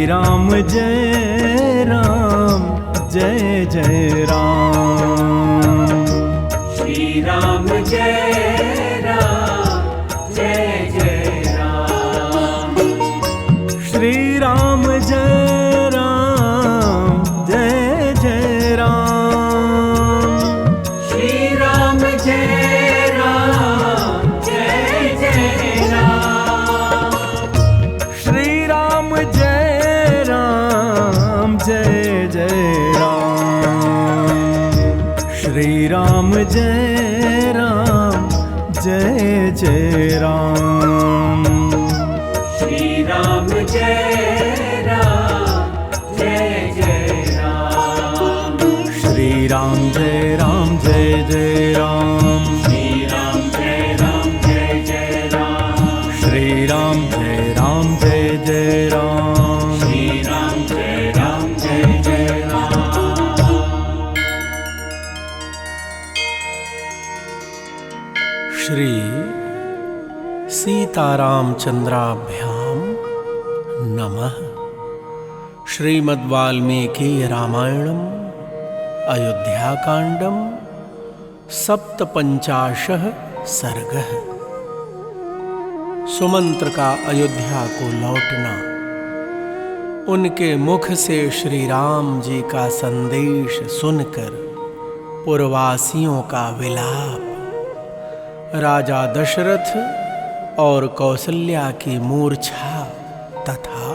राम जय राम जय जय राम। श्री राम जय राम जय जय राम। श्री राम जय राम जय जय राम। श्री राम जय राम जय जय राम। श्री राम जय राम जय जय राम। श्री राम जय राम जय जय राम। श्री राम जय राम जय जय राम। श्री राम जय राम जय जय राम। श्री राम जय राम जय जय राम। श्री राम जय राम जय जय राम। श्री राम जय राम जय जय राम। श्री सीतारामचंद्राभ्याम नमः। श्रीमद्वाल्मीकि रामायणम् अयोध्याकांडं सप्तपंचाशः सर्गः। सुमंत्र का अयोध्या को लौटना, उनके मुख से श्री राम जी का संदेश सुनकर पुरवासियों का विलाप, राजा दशरथ और कौसल्या की मूर्छा तथा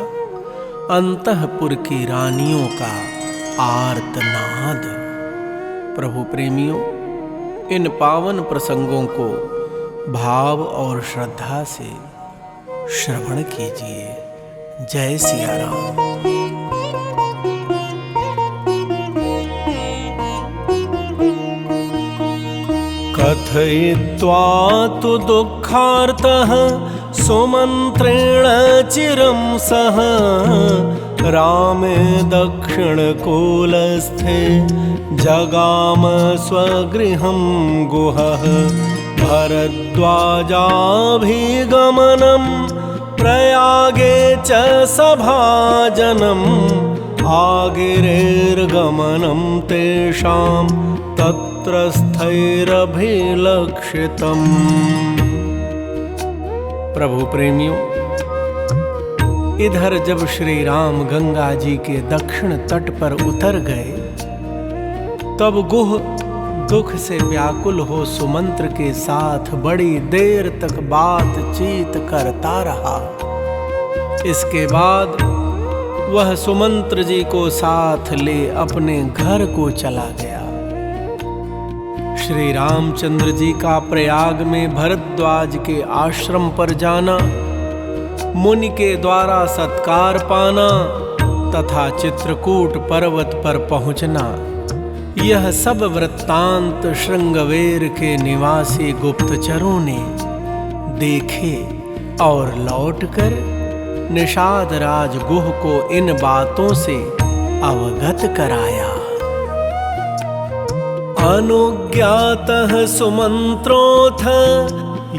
अंतःपुर की रानियों का आर्तनाद। प्रभु प्रेमियों, इन पावन प्रसंगों को भाव और श्रद्धा से श्रवण कीजिए। जय सिया राम। कथयित्वा तु दुःखार्तः सुमन्त्रेण चिरं सह रामे दक्षिणकूलस्थे जगाम स्वगृहं गुहः। भरद्वाजाभिगमनं प्रयागे च सभाजनम् आगिरेर्गमनं तेषां तत्र स्थैरभिलक्षितम्। प्रभु प्रेमियों, इधर जब श्री राम गंगा जी के दक्षिण तट पर उतर गए, तब गुह दुख से व्याकुल हो सुमंत्र के साथ बड़ी देर तक बातचीत करता रहा। इसके बाद वह सुमंत्र जी को साथ ले अपने घर को चला गया। श्री रामचंद्र जी का प्रयाग में भरद्वाज के आश्रम पर जाना, मुनि के द्वारा सत्कार पाना तथा चित्रकूट पर्वत पर पहुंचना, यह सब वृत्तांत श्रृंगवेर के निवासी गुप्तचरों ने देखे और लौटकर निषाद राज गुह को इन बातों से अवगत कराया। अनुज्ञातः सुमन्त्रोऽथ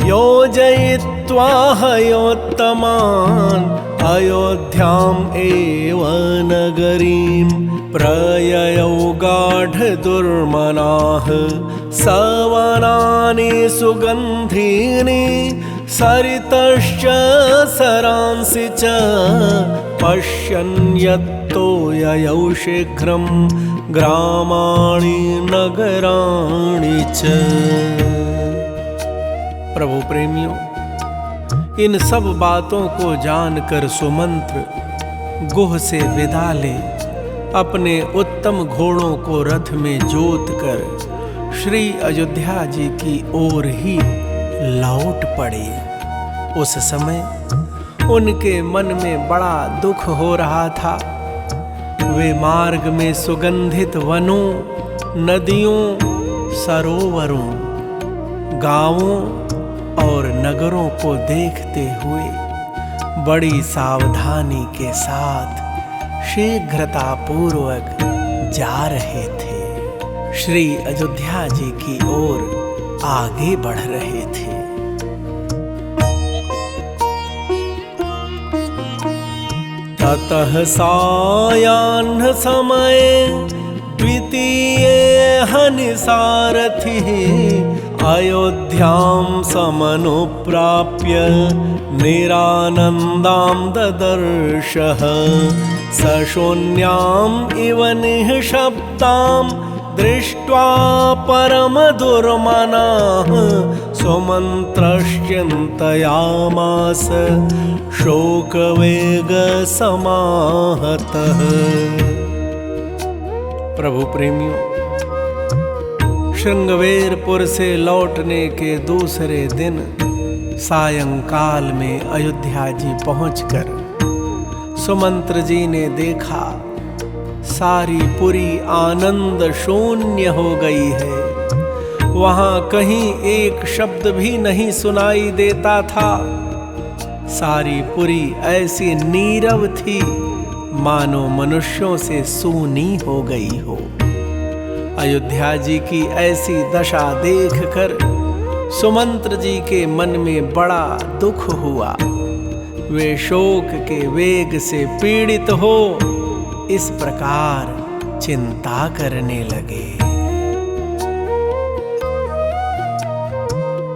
योजयित्वा हयोत्तमान् अयोध्याम् एव नगरीं प्रययौ गाढदुर्मनाः। सवनानि सुगन्धीनि सरितश्च सरांसि च पश्यन् यत्तो ययौ शीघ्रं ग्रामाणि नगराणि च। प्रभु प्रेमियों, इन सब बातों को जानकर सुमंत्र गुह से विदा ले अपने उत्तम घोड़ों को रथ में जोतकर श्री अयोध्या जी की ओर ही लौट पड़े। उस समय उनके मन में बड़ा दुख हो रहा था। वे मार्ग में सुगंधित वनों, नदियों, सरोवरों, गांवों और नगरों को देखते हुए बड़ी सावधानी के साथ शीघ्रता पूर्वक जा रहे थे। श्री अयोध्या जी की ओर आगे बढ़ रहे थे। ततः सायाह्न समये द्वितीये हनिसारथिः अयोध्यां समनुप्राप्य निरानन्दां ददर्शः। सशून्याम् इव निःशब्दां दृष्ट्वा परमदुर्मनाः सुमन्त्रश्चिन्तयामास शोकवेगसमाहतः। प्रभु प्रेमियों, श्रृंगवेरपुर से लौटने के दूसरे दिन सायंकाल में अयोध्या जी पहुंचकर सुमंत्र जी ने देखा सारी पुरी आनंद शून्य हो गई है। वहां कहीं एक शब्द भी नहीं सुनाई देता था। सारी पुरी ऐसी नीरव थी मानो मनुष्यों से सूनी हो गई हो। अयोध्या जी की ऐसी दशा देखकर सुमंत्र जी के मन में बड़ा दुख हुआ। वे शोक के वेग से पीड़ित हो इस प्रकार चिंता करने लगे।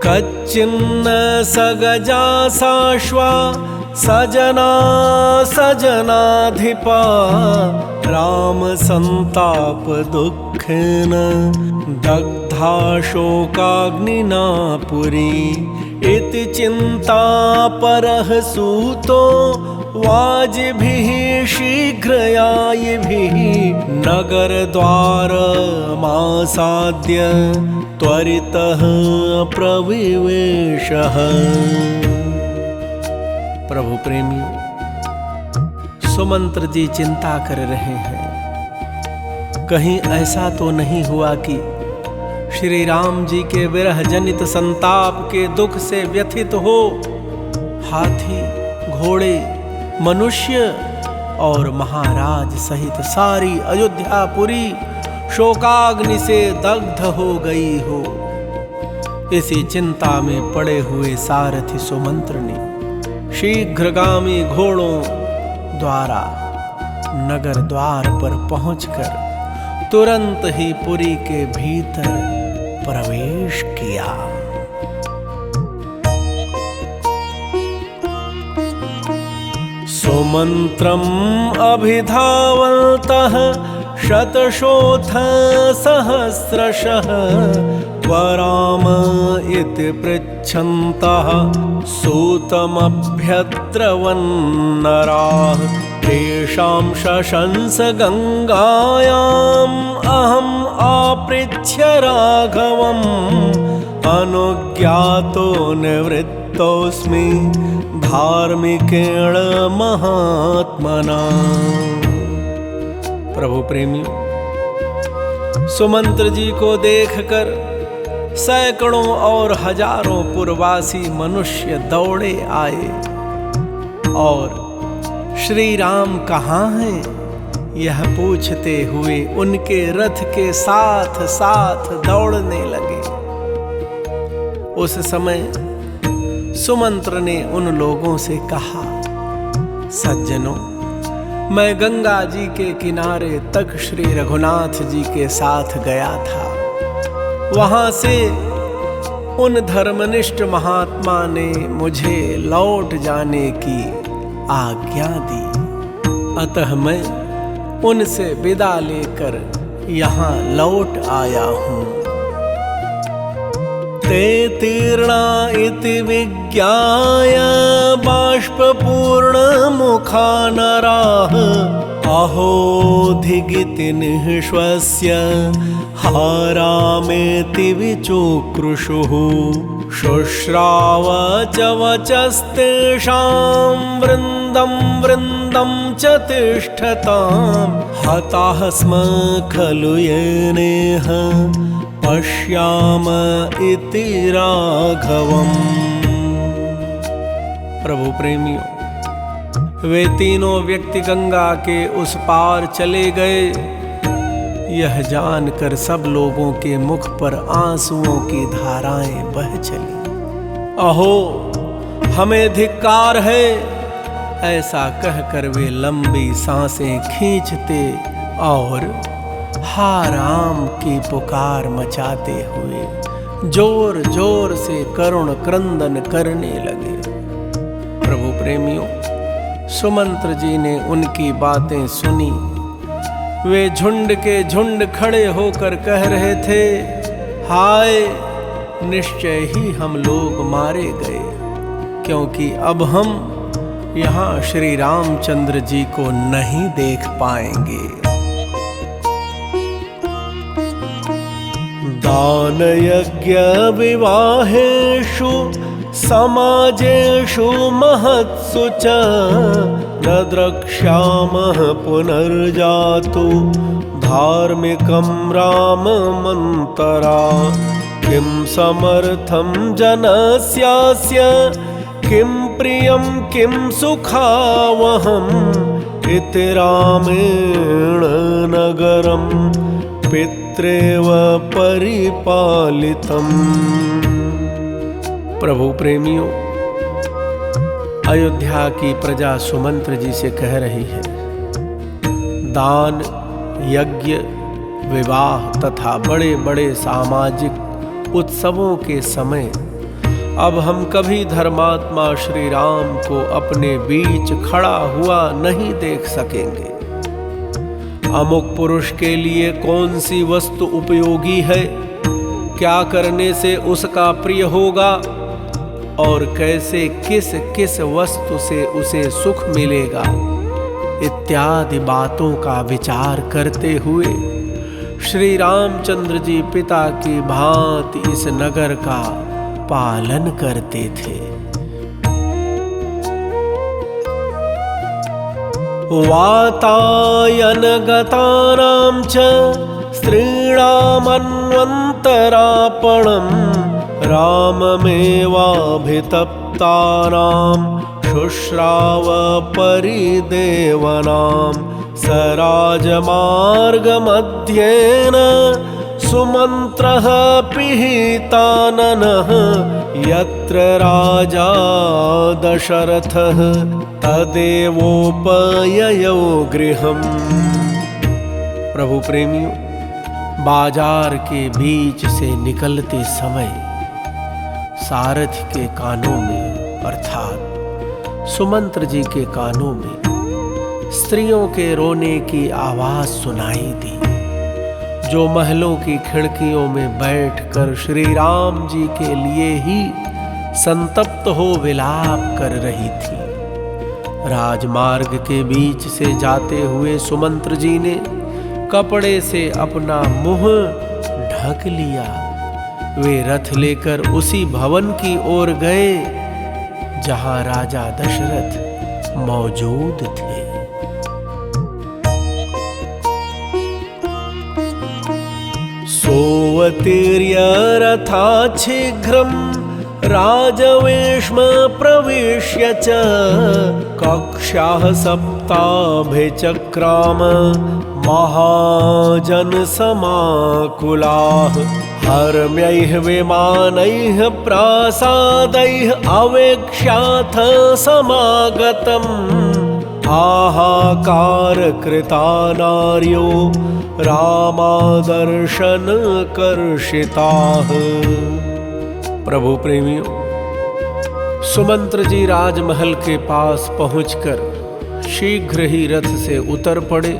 कच्चिन्न सगजा साश्वा सजना सजनाधिपा राम संताप दुःखेन दग्धा शोकाग्निना पुरी इति चिंता परः सूतो वाजिभिः शीघ्रयायिभिः नगरद्वारमासाद्य त्वरितः प्रविवेशः। प्रभु प्रेमी, सुमंत्र जी चिंता कर रहे हैं, कहीं ऐसा तो नहीं हुआ कि श्री राम जी के विरह जनित संताप के दुख से व्यथित हो हाथी, घोड़े, मनुष्य और महाराज सहित सारी अयोध्यापुरी शोकाग्नि से दग्ध हो गई हो। इसी चिंता में पड़े हुए सारथी सुमंत्र ने शीघ्रगामी घोड़ों द्वारा नगर द्वार पर पहुंचकर तुरंत ही पुरी के भीतर प्रवेश किया। सुमंत्रम् अभिधावन्तः शतशोऽथ सहस्रशः त्वराम इति पृच्छन्तः सूतमभ्यद्रवन्नराः तेषां शशंस गंगायाम् अहम् आपृच्छ्य राघवम् अनुज्ञातो निवृत्तोऽस्मि धार्मिकेण महात्मना। प्रभु प्रेमी, सुमंत्र जी को देखकर सैकड़ों और हजारों पुरवासी मनुष्य दौड़े आए और श्री राम कहाँ हैं यह पूछते हुए उनके रथ के साथ साथ दौड़ने लगे। उस समय सुमंत्र ने उन लोगों से कहा, सज्जनों, मैं गंगा जी के किनारे तक श्री रघुनाथ जी के साथ गया था। वहां से उन धर्मनिष्ठ महात्मा ने मुझे लौट जाने की आज्ञा दी, अतः मैं उनसे विदा लेकर यहाँ लौट आया हूँ। ते तीर्णा इति विज्ञाय बाष्पपूर्णमुखा नराः अहोधिगिति निःश्वस्य हारामेति विचोकृषुः शुश्राव च वचस्तेषां वृन्दं वृन्दं च तिष्ठतां हताः स्म खलु येनेह पश्याम इति राघवम्। प्रभु प्रेमियों, वे तीनों व्यक्ति गंगा के उस पार चले गए। यह जानकर सब लोगों के मुख पर आंसुओं की धाराएं बह चली। अहो, हमें धिक्कार है, ऐसा कहकर वे लंबी सांसें खींचते और हा राम की पुकार मचाते हुए जोर जोर से करुण क्रंदन करने लगे। प्रभु प्रेमियों, सुमंत्र जी ने उनकी बातें सुनी। वे झुंड के झुंड खड़े होकर कह रहे थे, हाय, निश्चय ही हम लोग मारे गए, क्योंकि अब हम यहाँ श्री रामचंद्र जी को नहीं देख पाएंगे। दान यज्ञ विवाहेषु समाजेषु महत्सु च न द्रक्ष्यामः पुनर्जातु धार्मिकं राममन्तरा। किं समर्थं जनस्यास्य किं प्रियं किं सुखावहम् इति रामेण नगरं पित्रेव परिपालितम्। प्रभु प्रेमियों, अयोध्या की प्रजा सुमंत्र जी से कह रही है, दान, यज्ञ, विवाह तथा बड़े बड़े सामाजिक उत्सवों के समय अब हम कभी धर्मात्मा श्री राम को अपने बीच खड़ा हुआ नहीं देख सकेंगे। अमुक पुरुष के लिए कौन सी वस्तु उपयोगी है, क्या करने से उसका प्रिय होगा और कैसे किस किस वस्तु से उसे सुख मिलेगा, इत्यादि बातों का विचार करते हुए श्री रामचंद्र जी पिता की भांति इस नगर का पालन करते थे। वातायन गतानां च स्त्रीणामन्वन्तरापणं राममेवाभितप्तानां शुश्राव परिदेवनां स राजमार्गमध्येन सुमन्त्रः पिहिताननः यत्र राजा दशरथः तदेवोपययौ गृहम्। प्रभु प्रेमियों, बाजार के बीच से निकलते समय सारथी के कानों में अर्थात सुमंत्र जी के कानों में स्त्रियों के रोने की आवाज सुनाई दी, जो महलों की खिड़कियों में बैठकर श्री राम जी के लिए ही संतप्त हो विलाप कर रही थी। राजमार्ग के बीच से जाते हुए सुमंत्र जी ने कपड़े से अपना मुंह ढक लिया। वे रथ लेकर उसी भवन की ओर गए जहां राजा दशरथ मौजूद थे। सोऽवतीर्य रथाच्छीघ्रं राजवेश्म प्रविश्य च कक्ष्याः सप्ताभिचक्राम महाजनसमाकुलाः हर्म्यैः विमानैः प्रासादैः अवेक्ष्याथ समागतम् हाहाकार कृता नार्यो रामादर्शन कर्षिताः। प्रभु प्रेमियों, सुमंत्र जी राजमहल के पास पहुंचकर शीघ्र ही रथ से उतर पड़े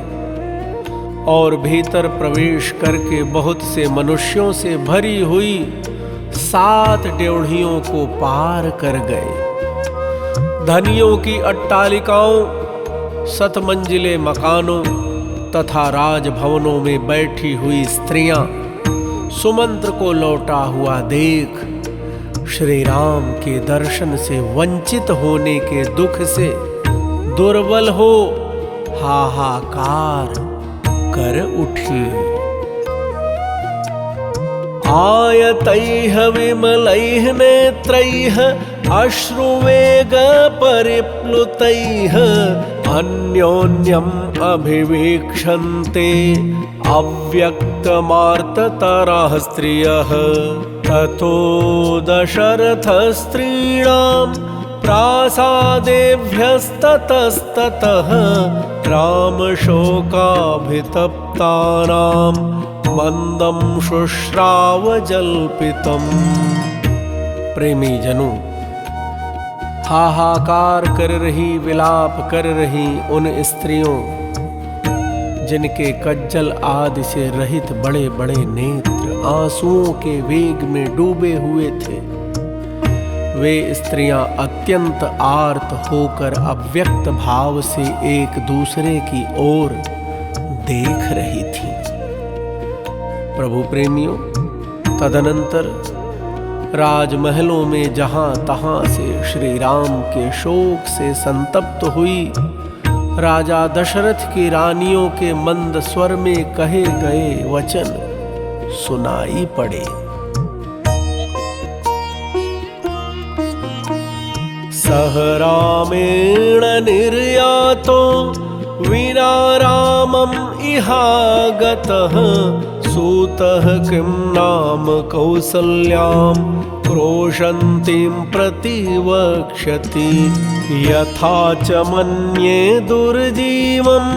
और भीतर प्रवेश करके बहुत से मनुष्यों से भरी हुई 7 ड्योढ़ियों को पार कर गए। धनियों की अट्टालिकाओं, 7 मंजिले मकानों तथा राजभवनों में बैठी हुई स्त्रियां सुमंत्र को लौटा हुआ देख श्री राम के दर्शन से वंचित होने के दुख से दुर्बल हो हाहाकार कर उठी। आयतैः विमलैः नेत्रैः अश्रुवेग परिप्लुतैः अन्योन्यम् अभिवीक्षन्ते अव्यक्तमार्ततराः स्त्रियः ततो दशरथ स्त्रीणां प्रासादेभ्यस्ततस्ततः रामशोकाभितप्तानां मंदं शुश्रावजल्पितम्। प्रेमी जनों, हाहाकार कर रही, विलाप कर रही उन स्त्रियों जिनके कज्जल आदि से रहित बड़े बड़े नेत्र आंसुओं के वेग में डूबे हुए थे, वे स्त्रियां अत्यंत आर्त होकर अव्यक्त भाव से एक दूसरे की ओर देख रही थीं। प्रभु प्रेमियों, तदनंतर राजमहलों में जहां तहां से श्री राम के शोक से संतप्त हुई राजा दशरथ की रानियों के मंद स्वर में कहे गए वचन सुनाई पड़े। सह रामेण निर्यातो विना रामं इहागतः सूतः किं नाम कौसल्यां क्रोशन्तीं प्रतिवक्ष्यति। यथा च मन्ये दुर्जीवम्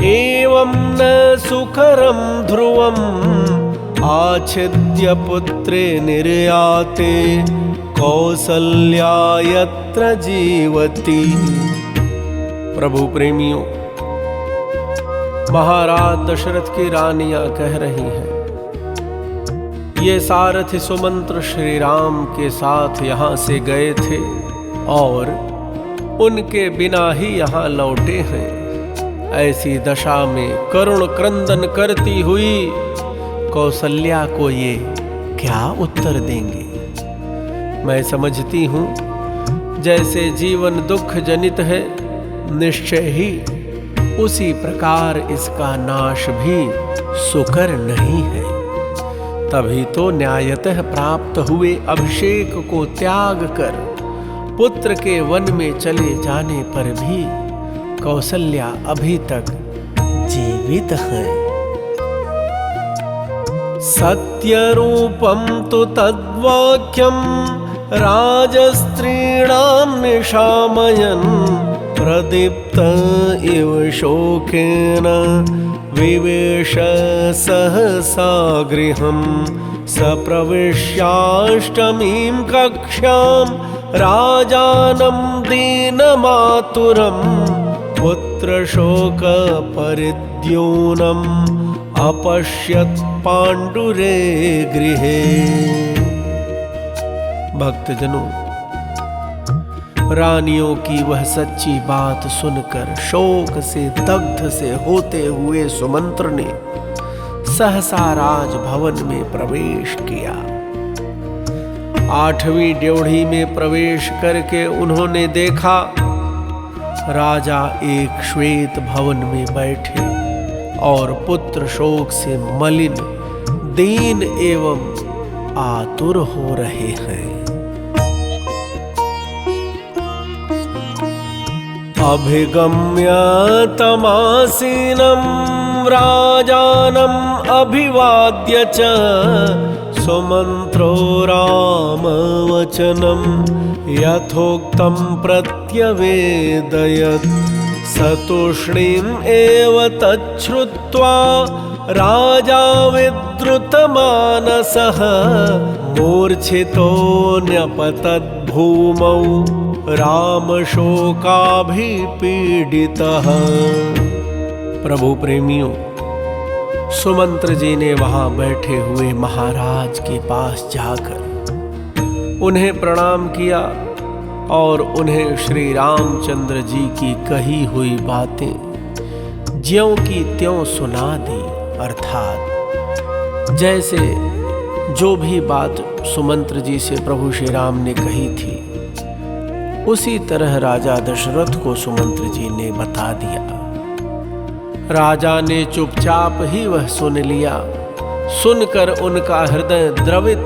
एवं न सुकरं ध्रुवम् आच्छिद्य पुत्रे निर्याते कौसल्या यत्र जीवति। प्रभु प्रेमियों, महाराज दशरथ की रानियां कह रही हैं, ये सारथी सुमंत्र श्री राम के साथ यहाँ से गए थे और उनके बिना ही यहाँ लौटे हैं। ऐसी दशा में करुण क्रंदन करती हुई कौसल्या को ये क्या उत्तर देंगे? मैं समझती हूँ जैसे जीवन दुख जनित है, निश्चय ही उसी प्रकार इसका नाश भी सुकर नहीं है। तभी तो न्यायतः प्राप्त हुए अभिषेक को त्याग कर पुत्र के वन में चले जाने पर भी कौसल्या अभी तक जीवित है। सत्यरूपं तु तद्वाक्यं राजस्त्रीणां निशामयन् प्रदीप्त इव शोकेन विवेश सहसा गृहं। सप्रविश्याष्टमीं कक्ष्यां राजानं दीनमातुरं पुत्रशोकपरिद्यूनम् अपश्यत् पाण्डुरे गृहे। भक्तजनों, रानियों की वह सच्ची बात सुनकर शोक से दग्ध से होते हुए सुमंत्र ने सहसा राजभवन में प्रवेश किया। 8वीं ड्योढ़ी में प्रवेश करके उन्होंने देखा राजा एक श्वेत भवन में बैठे और पुत्र शोक से मलिन, दीन एवं आतुर हो रहे हैं। अभिगम्य तमासीनं राजानम् अभिवाद्य च सुमन्त्रो रामवचनं यथोक्तं प्रत्यवेदयत्। सतूष्णीम् एव तच्छ्रुत्वा राजा विद्रुतमानसः मूर्छितो न्यपतद्भूमौ रामशोकाभिपीडितः। प्रभु प्रेमियों, सुमंत्र जी ने वहां बैठे हुए महाराज के पास जाकर उन्हें प्रणाम किया और उन्हें श्री रामचंद्र जी की कही हुई बातें ज्यों की त्यों सुना दी। अर्थात जैसे जो भी बात सुमंत्र जी से प्रभु श्री राम ने कही थी उसी तरह राजा दशरथ को सुमंत्र जी ने बता दिया। राजा ने चुपचाप ही वह सुन लिया। सुनकर उनका हृदय द्रवित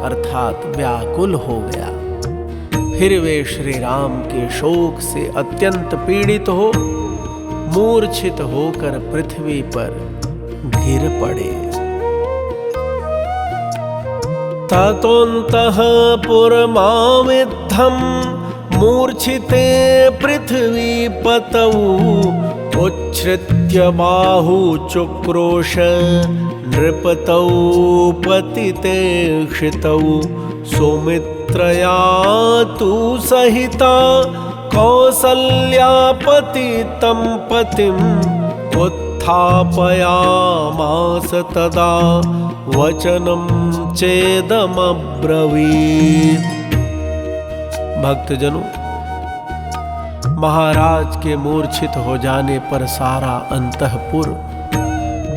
अर्थात व्याकुल हो गया। फिर वे श्री राम के शोक से अत्यंत पीड़ित हो मूर्छित होकर पृथ्वी पर गिर पड़े। ततोऽन्तः पुरमाविद्धं मूर्छिते पृथ्वीपतौ उच्छ्रित्य बाहु चुक्रोश नृपतौ पतिते क्षितौ सुमित्रया तु सहिता कौसल्या पतितं पतिम् उत्थापयामास तदा वचनं चेदमब्रवीत्। भक्तजनों, महाराज के मूर्छित हो जाने पर सारा अंतःपुर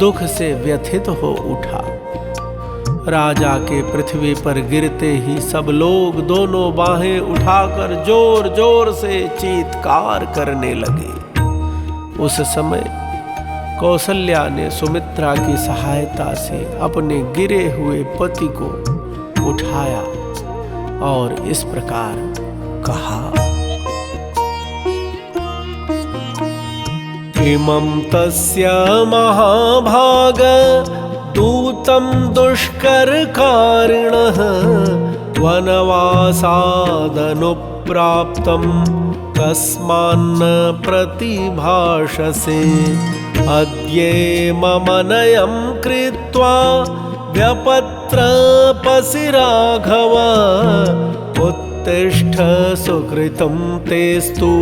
दुख से व्यथित हो उठा। राजा के पृथ्वी पर गिरते ही सब लोग दोनों बाहें उठाकर जोर जोर से चीत्कार करने लगे। उस समय कौसल्या ने सुमित्रा की सहायता से अपने गिरे हुए पति को उठाया और इस प्रकार कहा, इमं तस्य महाभाग दूतं दुष्करकारिणः वनवासादनुप्राप्तं कस्मान्न प्रतिभाषसे। अद्ये ममनयं कृत्वा व्यपत्रपसि राघव उत्तिष्ठ सुकृतं तेस्तु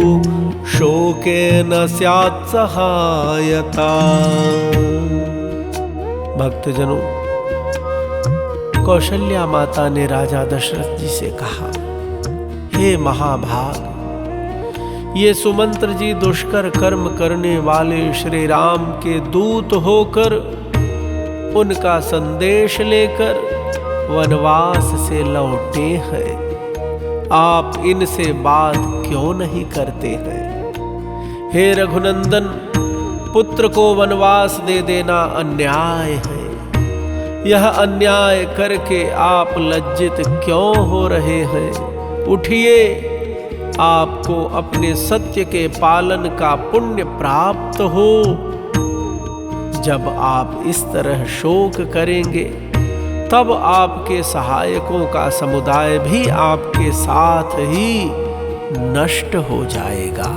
शोकेन स्यात् सहायता। भक्तजनों, कौशल्या माता ने राजा दशरथ जी से कहा, हे महाभाग, ये सुमंत्र जी दुष्कर कर्म करने वाले श्री राम के दूत होकर उनका संदेश लेकर वनवास से लौटे हैं। आप इनसे बात क्यों नहीं करते हैं? हे रघुनंदन, पुत्र को वनवास दे देना अन्याय है। यह अन्याय करके आप लज्जित क्यों हो रहे हैं? उठिए, आपको अपने सत्य के पालन का पुण्य प्राप्त हो। जब आप इस तरह शोक करेंगे तब आपके सहायकों का समुदाय भी आपके साथ ही नष्ट हो जाएगा।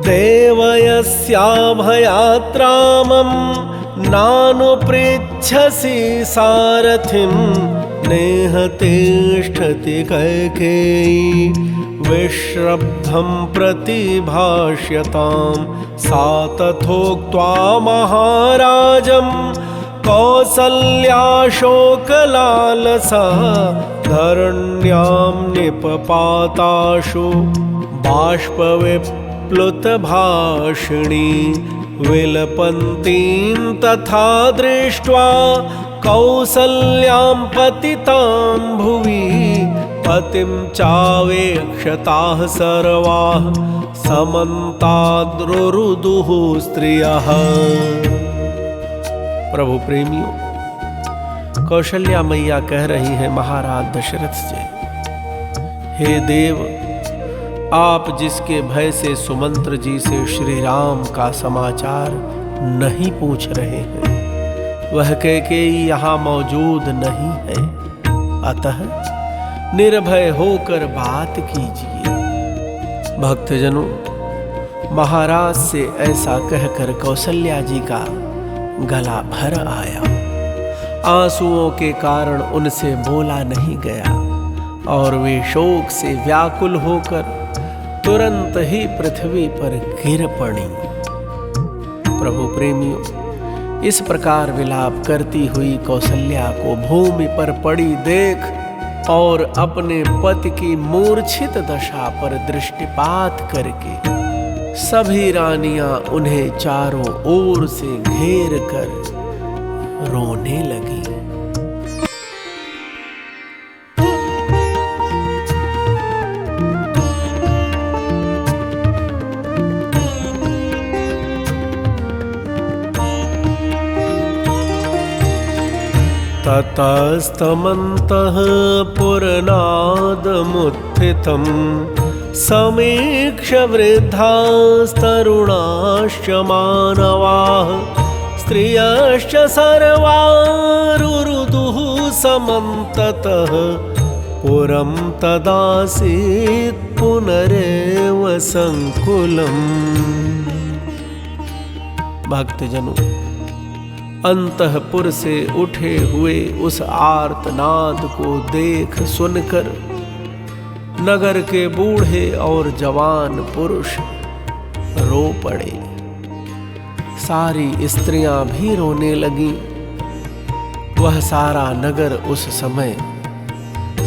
देवयस्याभयात्रामं नानुपृच्छसि सारथिं नेह तिष्ठति कैकेयी विश्रब्धं प्रतिभाष्यतां। सा तथोक्त्वा महाराजं कौसल्या शोकलालसा धरण्यां निपपाताशु बाष्पविप्लुतभाषिणी विलपन्तीं तथा दृष्ट्वा कौसल्यां पतितां भुवि पतिं चावेक्षताः सर्वाः समन्ताद्रुरुदुः स्त्रियः। प्रभु प्रेमियों, कौशल्या मैया कह रही हैं महाराज दशरथ से, हे देव, आप जिसके भय से सुमंत्र जी से श्री राम का समाचार नहीं पूछ रहे हैं, वह कैकेयी यहाँ मौजूद नहीं है। अतः निर्भय होकर बात कीजिए। भक्तजनों, महाराज से ऐसा कहकर कौशल्या जी का गला भर आया। आंसुओं के कारण उनसे बोला नहीं गया और वे शोक से व्याकुल होकर तुरंत ही पृथ्वी पर गिर पड़ी। प्रभु प्रेमियों, इस प्रकार विलाप करती हुई कौशल्या को भूमि पर पड़ी देख और अपने पति की मूर्छित दशा पर दृष्टिपात करके सभी रानियां उन्हें चारों ओर से घेर कर रोने लगी। ततस्तमन्तः पुरनादमुत्थितं समीक्ष्य वृद्धास्तरुणाश्च मानवाः स्त्रियश्च सर्वा रुरुदुः समन्ततः पुरं तदासीत् पुनरेव संकुलम्। भक्तजनों, अंतःपुर से उठे हुए उस आर्तनाद को देख सुनकर नगर के बूढ़े और जवान पुरुष रो पड़े। सारी स्त्रियां भी रोने लगीं। वह सारा नगर उस समय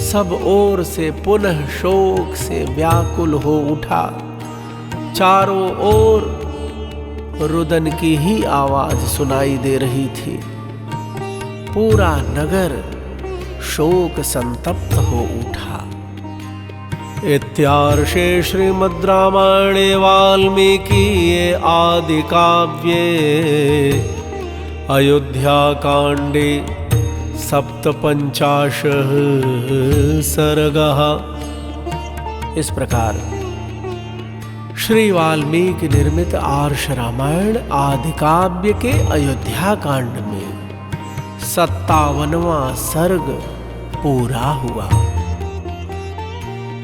सब ओर से पुनः शोक से व्याकुल हो उठा। चारों ओर रुदन की ही आवाज सुनाई दे रही थी। पूरा नगर शोक संतप्त हो उठा। इत्यार्षे श्रीमद् रामायणे वाल्मीकिये आदि काव्ये अयोध्याकाण्डे 57 सर्गः। इस प्रकार श्री वाल्मीकि निर्मित आर्ष रामायण आदि काव्य के अयोध्या कांड में 57वां सर्ग पूरा हुआ।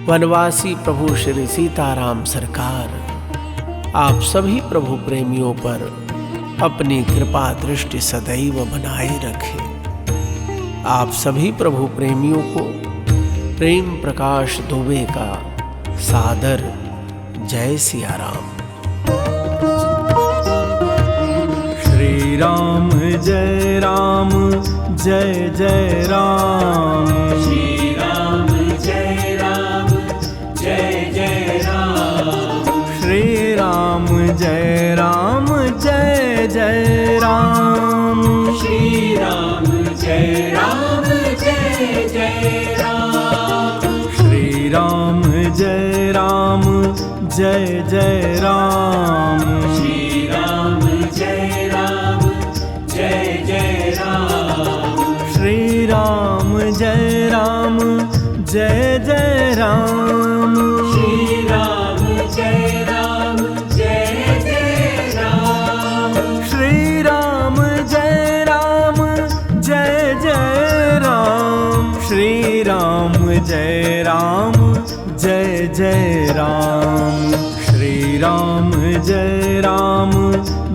वनवासी प्रभु श्री सीताराम सरकार आप सभी प्रभु प्रेमियों पर अपनी कृपा दृष्टि सदैव बनाए रखे। आप सभी प्रभु प्रेमियों को प्रेम प्रकाश दुबे का सादर जय सिया राम। श्री राम जय राम जय जय राम। श्री राम जय राम जय जय राम। श्री राम जय राम जय जय राम। श्री राम जय राम जय जय राम। श्री राम जय राम जय जय राम। श्री राम जय राम जय जय राम। श्री राम जय राम जय जय राम। श्री राम जय राम जय जय राम। श्री राम जय राम जय जय राम। श्री राम जय राम जय जय राम। श्री राम जय राम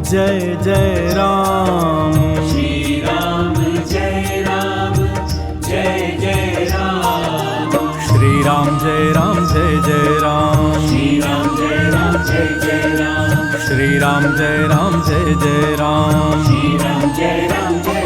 जय जय राम। श्री राम जय राम जय जय राम। श्री राम जय राम जय जय राम। श्री राम जय राम जय जय राम। श्री राम जय राम जय जय राम। श्री राम जय राम जय